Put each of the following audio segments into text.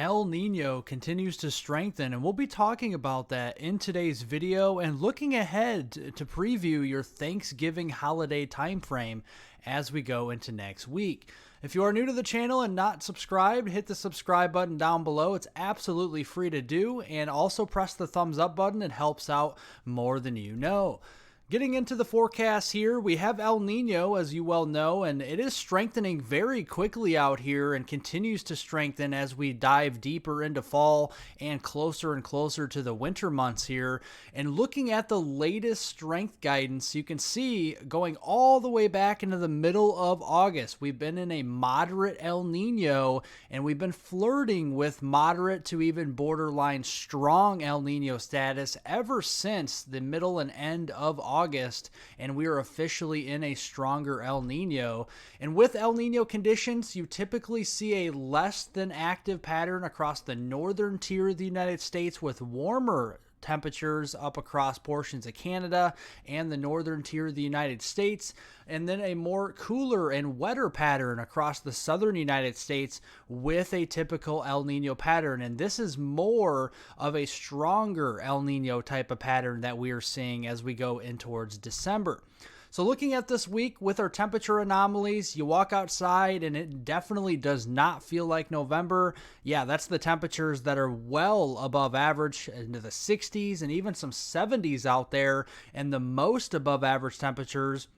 El Nino continues to strengthen, and we'll be talking about that in today's video and looking ahead to preview your Thanksgiving holiday time frame as we go into next week. If you are new to the channel and not subscribed, hit the subscribe button down below. It's absolutely free to do, and also press the thumbs up button. It helps out more than you know. Getting into the forecast here, we have El Nino, as you well know, and it is strengthening very quickly out here and continues to strengthen as we dive deeper into fall and closer to the winter months here. And looking at the latest strength guidance, you can see going all the way back into the middle of August, we've been in a moderate El Nino, and we've been flirting with moderate to even borderline strong El Nino status ever since the middle and end of August, and we are officially in a stronger El Nino. And with El Nino conditions, you typically see a less than active pattern across the northern tier of the United States, with warmer temperatures up across portions of Canada and the northern tier of the United States, and then a more cooler and wetter pattern across the southern United States with a typical El Nino pattern. And this is more of a stronger El Nino type of pattern that we are seeing as we go in towards December. So looking at this week with our temperature anomalies, you walk outside and it definitely does not feel like November. Yeah, that's the temperatures that are well above average, into the 60s and even some 70s out there. And the most above average temperatures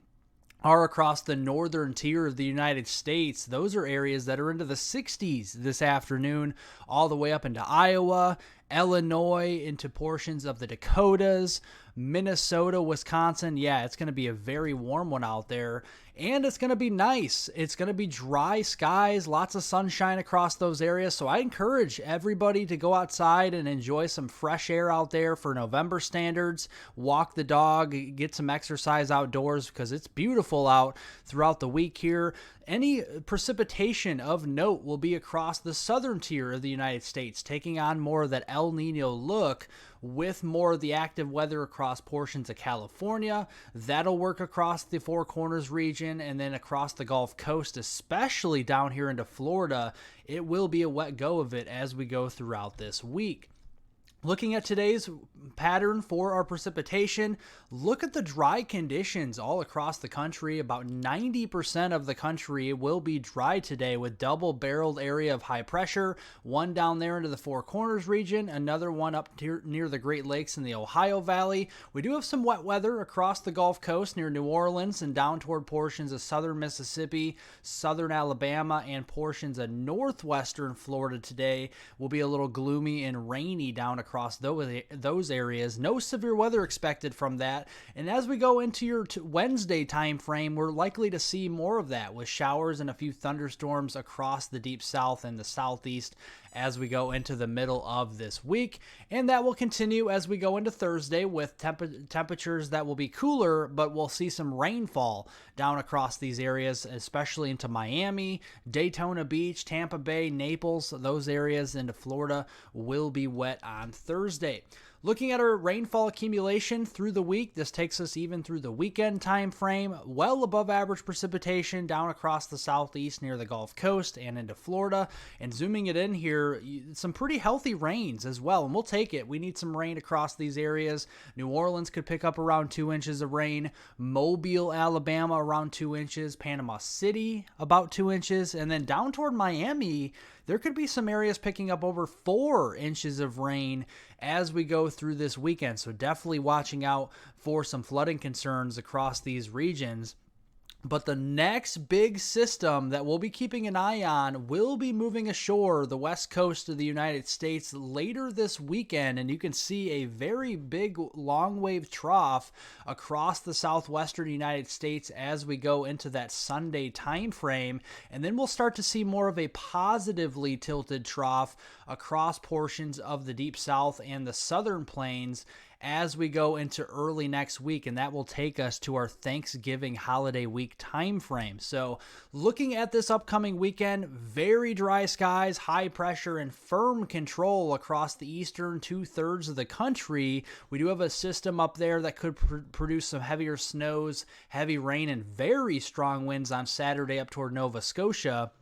are across the northern tier of the United States. Those are areas that are into the 60s this afternoon, all the way up into Iowa, Illinois, into portions of the Dakotas, Minnesota, Wisconsin. Yeah, it's going to be a very warm one out there, and it's going to be nice. It's going to be dry skies, lots of sunshine across those areas. So I encourage everybody to go outside and enjoy some fresh air out there for November standards. Walk the dog, get some exercise outdoors because it's beautiful out throughout the week here. Any precipitation of note will be across the southern tier of the United States, taking on more of that El Nino look, with more of the active weather across portions of California. That'll work across the Four Corners region and then across the Gulf Coast, especially down here into Florida. It will be a wet go of it as we go throughout this week. Looking at today's pattern for our precipitation, look at the dry conditions all across the country. About 90% of the country will be dry today, with double-barreled area of high pressure, one down there into the Four Corners region, another one up near the Great Lakes in the Ohio Valley. We do have some wet weather across the Gulf Coast near New Orleans and down toward portions of southern Mississippi, southern Alabama, and portions of northwestern Florida today. Will be a little gloomy and rainy down across those areas. No severe weather expected from that. And as we go into your Wednesday time frame, we're likely to see more of that, with showers and a few thunderstorms across the deep south and the southeast as we go into the middle of this week. And that will continue as we go into Thursday, with temperatures that will be cooler, but we'll see some rainfall down across these areas, especially into Miami, Daytona Beach, Tampa Bay, Naples. Those areas into Florida will be wet on Thursday. Looking at our rainfall accumulation through the week, this takes us even through the weekend time frame. Well above average precipitation down across the southeast near the Gulf Coast and into Florida. And zooming it in here, some pretty healthy rains as well, and we'll take it. We need some rain across these areas. New Orleans could pick up around 2 inches of rain. Mobile, Alabama, around 2 inches. Panama City, about 2 inches. And then down toward Miami, there could be some areas picking up over 4 inches of rain as we go through this weekend. So definitely watching out for some flooding concerns across these regions. But the next big system that we'll be keeping an eye on will be moving ashore the west coast of the United States later this weekend. And you can see a very big long wave trough across the southwestern United States as we go into that Sunday time frame. And then we'll start to see more of a positively tilted trough across portions of the deep south and the southern plains as we go into early next week, and that will take us to our Thanksgiving holiday week time frame. So looking at this upcoming weekend, very dry skies, high pressure, and firm control across the eastern 2/3 of the country. We do have a system up there that could produce some heavier snows, heavy rain, and very strong winds on Saturday up toward Nova Scotia.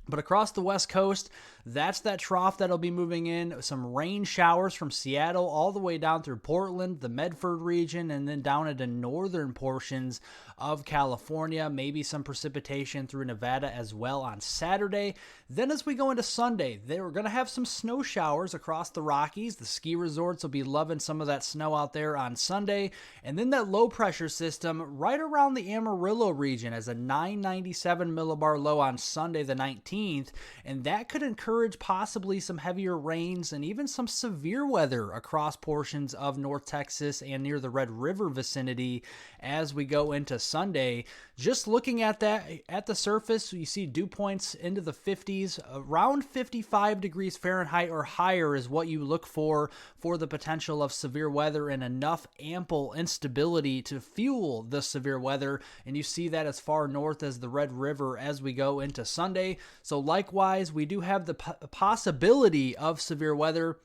But across the west coast, That's that trough that'll be moving in. Some rain showers from Seattle all the way down through Portland, the Medford region, and then down into northern portions of California. Maybe some precipitation through Nevada as well on Saturday. Then as we go into Sunday, we're going to have some snow showers across the Rockies. The ski resorts will be loving some of that snow out there on Sunday. And then that low pressure system right around the Amarillo region as a 997 millibar low on Sunday the 19th. And that could encourage possibly some heavier rains and even some severe weather across portions of North Texas and near the Red River vicinity as we go into Sunday. Just looking at that at the surface, you see dew points into the 50s. Around 55 degrees Fahrenheit or higher is what you look for the potential of severe weather and enough ample instability to fuel the severe weather. And you see that as far north as the Red River as we go into Sunday. So likewise, we do have the possibility of severe weather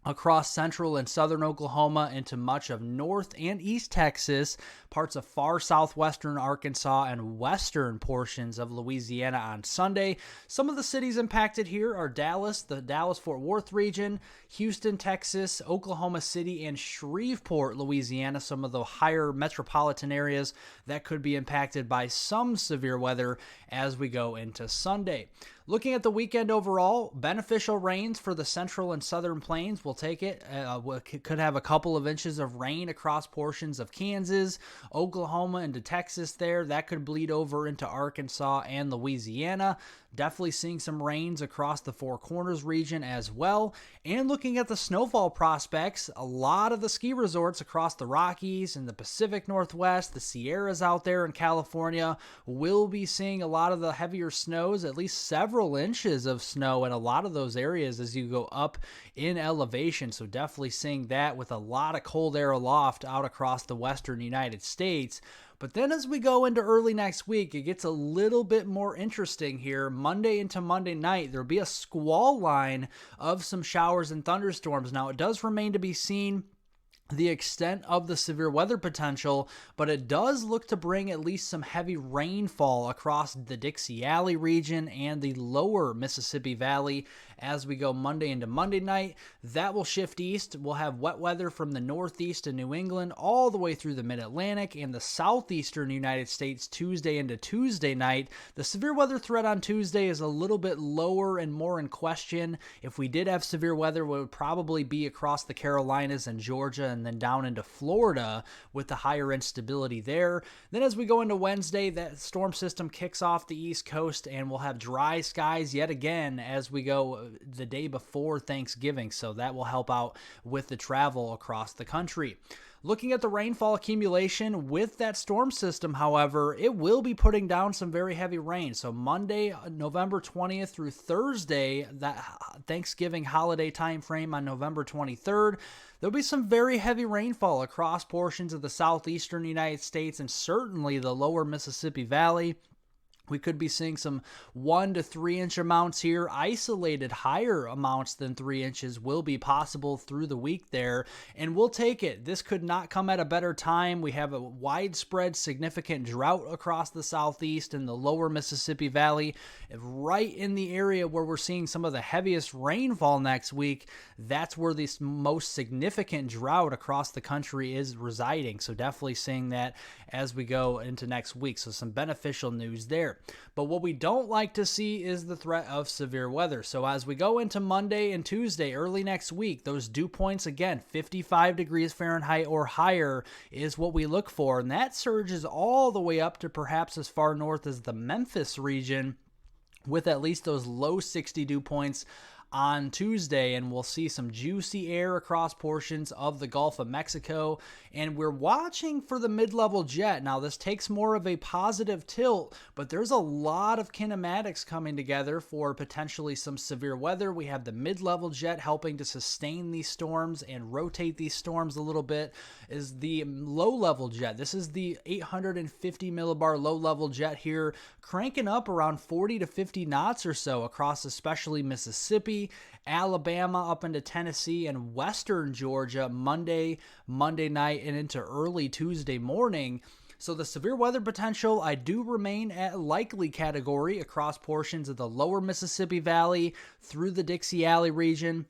across central and southern Oklahoma into much of north and east Texas, parts of far southwestern Arkansas, and western portions of Louisiana on Sunday. Some of the cities impacted here are Dallas, the Dallas-Fort Worth region, Houston, Texas, Oklahoma City, and Shreveport, Louisiana, some of the higher metropolitan areas that could be impacted by some severe weather as we go into Sunday. Looking at the weekend overall, beneficial rains for the central and southern plains. We'll take it. We could have a couple of inches of rain across portions of Kansas, Oklahoma, into Texas there. That could bleed over into Arkansas and Louisiana. Definitely seeing some rains across the Four Corners region as well. And looking at the snowfall prospects, a lot of the ski resorts across the Rockies and the Pacific Northwest, the Sierras out there in California, will be seeing a lot of the heavier snows, at least several inches of snow in a lot of those areas as you go up in elevation. So definitely seeing that with a lot of cold air aloft out across the western United States. But then as we go into early next week, it gets a little bit more interesting here. Monday into Monday night, there'll be a squall line of some showers and thunderstorms. Now, it does remain to be seen the extent of the severe weather potential, but it does look to bring at least some heavy rainfall across the Dixie Alley region and the lower Mississippi Valley as we go Monday into Monday night. That will shift east. We'll have wet weather from the northeast to New England all the way through the mid-Atlantic and the southeastern United States Tuesday into Tuesday night. The severe weather threat on Tuesday is a little bit lower and more in question. If we did have severe weather, it would probably be across the Carolinas and Georgia and then down into Florida with the higher instability there. Then as we go into Wednesday, that storm system kicks off the East Coast and we'll have dry skies yet again as we go the day before Thanksgiving. So that will help out with the travel across the country. Looking at the rainfall accumulation with that storm system, however, it will be putting down some very heavy rain. So Monday, November 20th through Thursday, that Thanksgiving holiday time frame on November 23rd, there'll be some very heavy rainfall across portions of the southeastern United States and certainly the lower Mississippi Valley. We could be seeing some 1 to 3 inch amounts here. Isolated higher amounts than 3 inches will be possible through the week there, and we'll take it. This could not come at a better time. We have a widespread significant drought across the southeast and the lower Mississippi Valley. Right in the area where we're seeing some of the heaviest rainfall next week, that's where the most significant drought across the country is residing. So definitely seeing that as we go into next week. So some beneficial news there. But what we don't like to see is the threat of severe weather. So as we go into Monday and Tuesday, early next week, those dew points, again, 55 degrees Fahrenheit or higher is what we look for. And that surges all the way up to perhaps as far north as the Memphis region with at least those low 60 dew points on Tuesday, and we'll see some juicy air across portions of the Gulf of Mexico, and we're watching for the mid-level jet. Now, this takes more of a positive tilt, but there's a lot of kinematics coming together for potentially some severe weather. We have the mid-level jet helping to sustain these storms and rotate these storms a little bit, is the low-level jet. This is the 850 millibar low-level jet here, cranking up around 40 to 50 knots or so across especially Mississippi, Alabama, up into Tennessee and western Georgia Monday night and into early Tuesday morning. So the severe weather potential, I do remain at likely category across portions of the lower Mississippi Valley through the Dixie Alley region.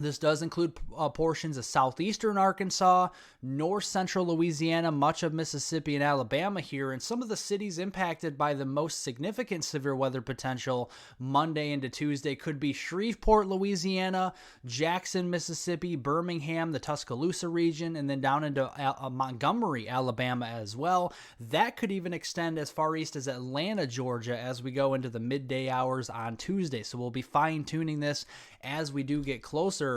This does include portions of southeastern Arkansas, north central Louisiana, much of Mississippi and Alabama here, and some of the cities impacted by the most significant severe weather potential Monday into Tuesday could be Shreveport, Louisiana, Jackson, Mississippi, Birmingham, the Tuscaloosa region, and then down into Montgomery, Alabama as well. That could even extend as far east as Atlanta, Georgia, as we go into the midday hours on Tuesday. So we'll be fine-tuning this as we do get closer.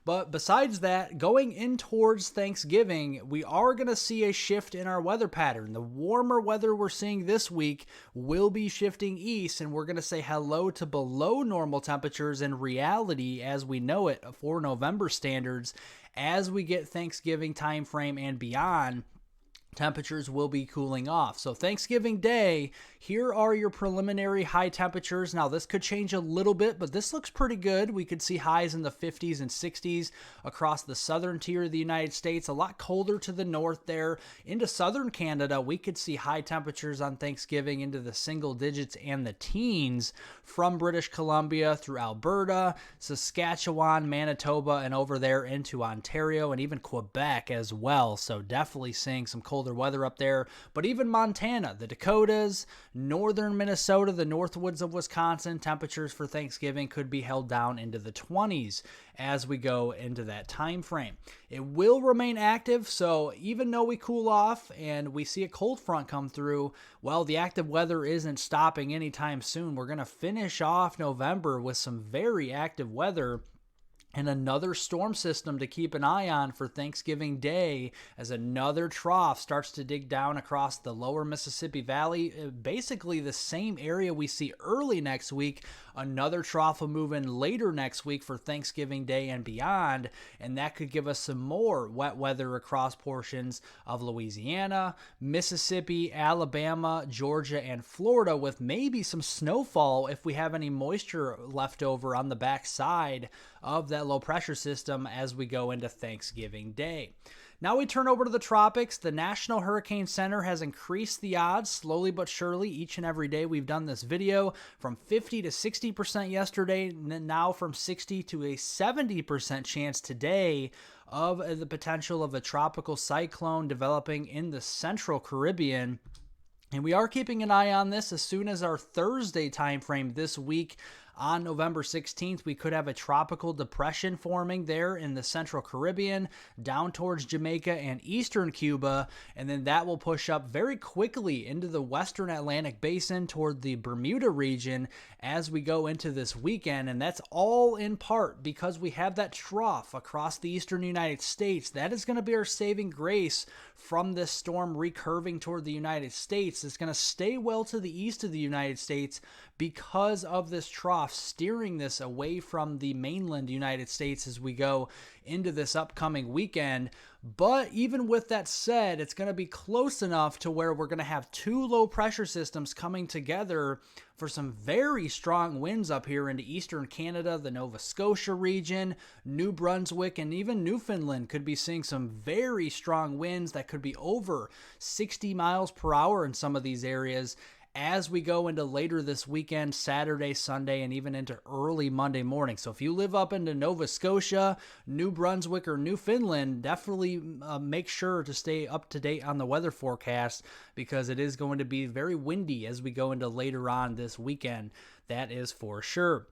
But besides that, going in towards Thanksgiving, we are going to see a shift in our weather pattern. The warmer weather we're seeing this week will be shifting east, and we're going to say hello to below normal temperatures in reality as we know it for November standards. As we get Thanksgiving time frame and beyond, temperatures will be cooling off. So Thanksgiving Day, here are your preliminary high temperatures. Now this could change a little bit, but this looks pretty good. We could see highs in the 50s and 60s across the southern tier of the United States. A lot colder to the north there. Into southern Canada, we could see high temperatures on Thanksgiving into the single digits and the teens from British Columbia through Alberta, Saskatchewan, Manitoba, and over there into Ontario and even Quebec as well. So definitely seeing some colder weather up there. But even Montana, the Dakotas, northern Minnesota, the northwoods of Wisconsin, temperatures for Thanksgiving could be held down into the 20s as we go into that time frame. It will remain active, so even though we cool off and we see a cold front come through, well, the active weather isn't stopping anytime soon. We're going to finish off November with some very active weather and another storm system to keep an eye on for Thanksgiving Day as another trough starts to dig down across the lower Mississippi Valley. Basically the same area we see early next week. Another trough will move in later next week for Thanksgiving Day and beyond, and that could give us some more wet weather across portions of Louisiana, Mississippi, Alabama, Georgia, and Florida, with maybe some snowfall if we have any moisture left over on the backside of that low pressure system as we go into Thanksgiving Day. Now we turn over to the tropics. The National Hurricane Center has increased the odds slowly but surely each and every day we've done this video, from 50 to 60% yesterday, and now from 60 to a 70% chance today of the potential of a tropical cyclone developing in the central Caribbean. And we are keeping an eye on this. As soon as our Thursday time frame this week, on November 16th, we could have a tropical depression forming there in the central Caribbean, down towards Jamaica and eastern Cuba, and then that will push up very quickly into the western Atlantic basin toward the Bermuda region as we go into this weekend. And that's all in part because we have that trough across the eastern United States. That is going to be our saving grace from this storm recurving toward the United States. It's going to stay well to the east of the United States because of this trough steering this away from the mainland United States as we go into this upcoming weekend. But even with that said, it's going to be close enough to where we're going to have two low pressure systems coming together for some very strong winds up here into eastern Canada, the Nova Scotia region, New Brunswick, and even Newfoundland could be seeing some very strong winds that could be over 60 miles per hour in some of these areas as we go into later this weekend, Saturday, Sunday, and even into early Monday morning. So if you live up into Nova Scotia, New Brunswick, or Newfoundland, definitely make sure to stay up to date on the weather forecast because it is going to be very windy as we go into later on this weekend. That is for sure.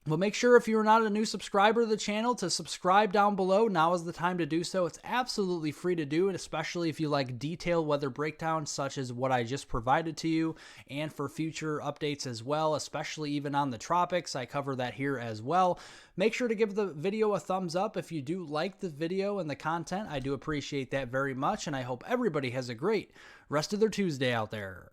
Well, make sure if you're not a new subscriber to the channel to subscribe down below. Now is the time to do so. It's absolutely free to do, and especially if you like detailed weather breakdowns such as what I just provided to you, and for future updates as well, especially even on the tropics. I cover that here as well. Make sure to give the video a thumbs up if you do like the video and the content. I do appreciate that very much, and I hope everybody has a great rest of their Tuesday out there.